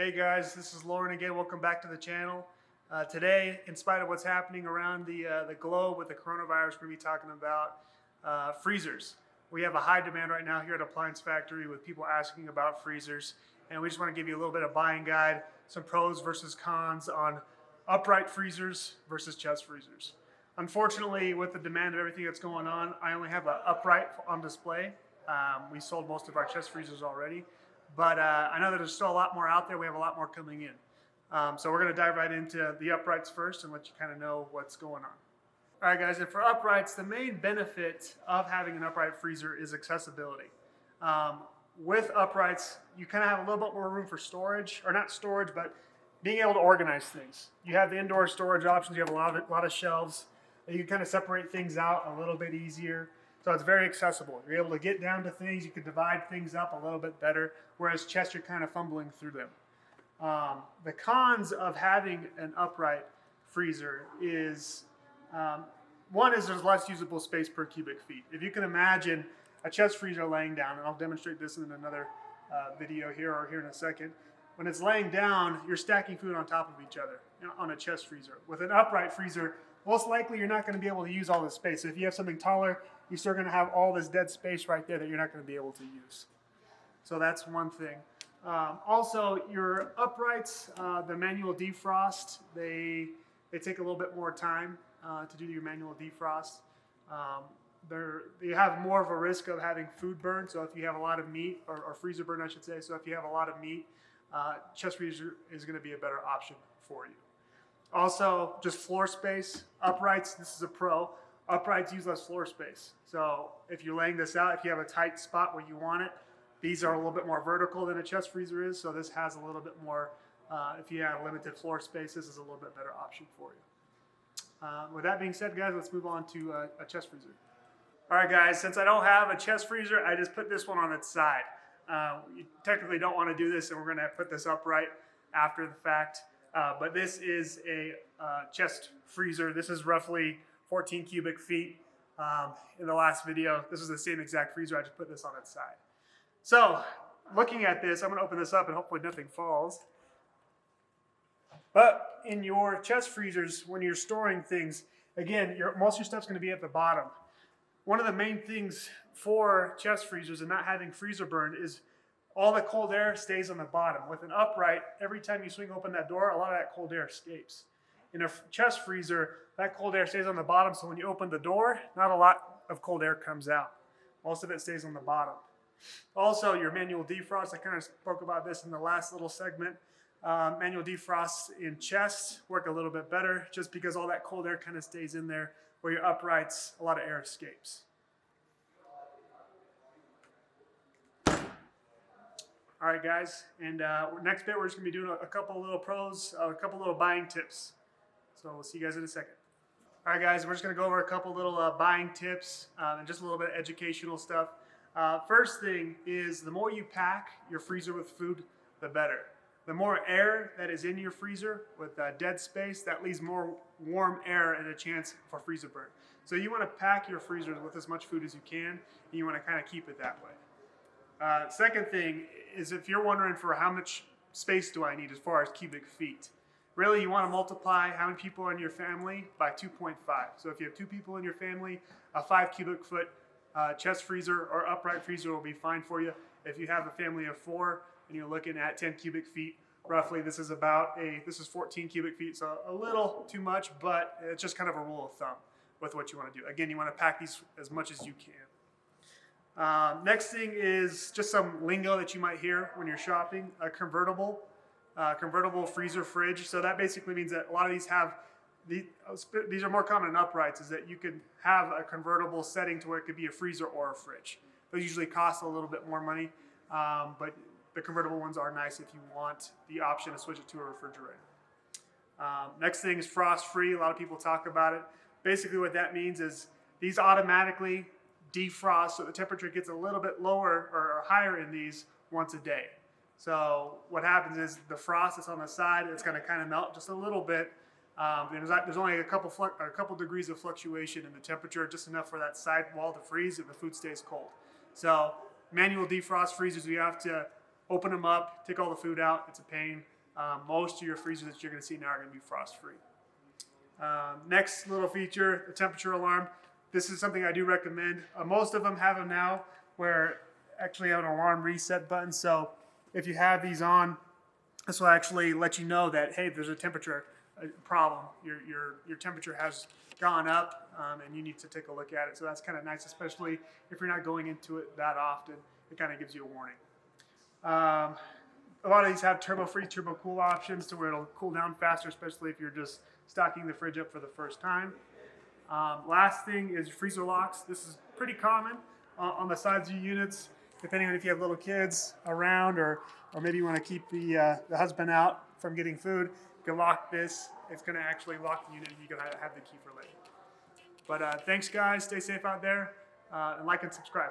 Hey guys, this is Loren again. Welcome back to the channel. Today, in spite of what's happening around the globe with the coronavirus, we're going to be talking about freezers. We have a high demand right now here at Appliance Factory with people asking about freezers, and we just want to give you a little bit of buying guide, some pros versus cons on upright freezers versus chest freezers. Unfortunately, with the demand of everything that's going on, I only have an upright on display. We sold most of our chest freezers already. But I know that there's still a lot more out there. We have a lot more coming in. So we're going to dive right into the uprights first and let you kind of know what's going on. All right, guys, and for uprights, the main benefit of having an upright freezer is accessibility. With uprights, you kind of have a little bit more room for storage, or not storage, but being able to organize things. You have the indoor storage options. You have a lot of shelves. You can kind of separate things out a little bit easier. So it's very accessible. You're able to get down to things. You can divide things up a little bit better, whereas chest, you're kind of fumbling through them. The cons of having an upright freezer is, one is there's less usable space per cubic feet. If you can imagine a chest freezer laying down, and I'll demonstrate this in another video here or here in a second. When it's laying down, you're stacking food on top of each other on a chest freezer. With an upright freezer, most likely you're not going to be able to use all this space. So if you have something taller, you're still going to have all this dead space right there that you're not going to be able to use. So that's one thing. Also, your uprights, the manual defrost, they take a little bit more time to do your manual defrost. You have more of a risk of having food burn. So if you have a lot of meat, or freezer burn, I should say. So if you have a lot of meat, chest freezer is going to be a better option for you. Also, just floor space. Uprights, this is a pro. Uprights use less floor space. So if you're laying this out, if you have a tight spot where you want it, these are a little bit more vertical than a chest freezer is. So this has a little bit more, if you have limited floor space, this is a little bit better option for you. With that being said, guys, let's move on to a chest freezer. All right, guys, since I don't have a chest freezer, I just put this one on its side. You technically don't want to do this, and we're going to put this upright after the fact. But this is a chest freezer. This is roughly 14 cubic feet. In the last video, this is the same exact freezer. I just put this on its side. So looking at this, I'm going to open this up and hopefully nothing falls. But in your chest freezers, when you're storing things, again, most of your stuff's going to be at the bottom. One of the main things for chest freezers and not having freezer burn is all the cold air stays on the bottom. With an upright, every time you swing open that door, a lot of that cold air escapes. In a chest freezer, that cold air stays on the bottom, so when you open the door, not a lot of cold air comes out. Most of it stays on the bottom. Also, your manual defrost, I kind of spoke about this in the last little segment. Manual defrosts in chests work a little bit better just because all that cold air kind of stays in there, where your uprights, a lot of air escapes. All right, guys, and next bit we're just going to be doing a couple little pros, a couple little buying tips. So we'll see you guys in a second. All right, guys, we're just going to go over a couple little buying tips and just a little bit of educational stuff. First thing is the more you pack your freezer with food, the better. The more air that is in your freezer with dead space, that leaves more warm air and a chance for freezer burn. So you want to pack your freezers with as much food as you can, and you want to kind of keep it that way. Second thing is if you're wondering for how much space do I need as far as cubic feet, really you want to multiply how many people are in your family by 2.5. So if you have 2 people in your family, a 5 cubic foot chest freezer or upright freezer will be fine for you. If you have a family of 4 and you're looking at 10 cubic feet, roughly this is 14 cubic feet, so a little too much, but it's just kind of a rule of thumb with what you want to do. Again, you want to pack these as much as you can. Next thing is just some lingo that you might hear when you're shopping, a convertible freezer fridge. So that basically means that a lot of these have, these are more common in uprights, is that you could have a convertible setting to where it could be a freezer or a fridge. Those usually cost a little bit more money, but the convertible ones are nice if you want the option to switch it to a refrigerator. Next thing is frost-free. A lot of people talk about it. Basically what that means is these automatically defrost, so the temperature gets a little bit lower or higher in these once a day. So what happens is the frost that's on the side, it's going to kind of melt just a little bit. There's only a couple degrees of fluctuation in the temperature, just enough for that side wall to freeze if the food stays cold. So manual defrost freezers, you have to open them up, take all the food out. It's a pain. Most of your freezers that you're going to see now are going to be frost-free. Next little feature, the temperature alarm. This is something I do recommend. Most of them have them now where actually have an alarm reset button. So if you have these on, this will actually let you know that, hey, there's a temperature problem. Your temperature has gone up and you need to take a look at it. So that's kind of nice, especially if you're not going into it that often. It kind of gives you a warning. A lot of these have turbo freeze, turbo cool options to where it'll cool down faster, especially if you're just stocking the fridge up for the first time. Last thing is freezer locks. This is pretty common on the sides of your units, depending on if you have little kids around or maybe you want to keep the husband out from getting food. You can lock this. It's going to actually lock the unit and you can have the key for later. But thanks guys, stay safe out there, and like and subscribe.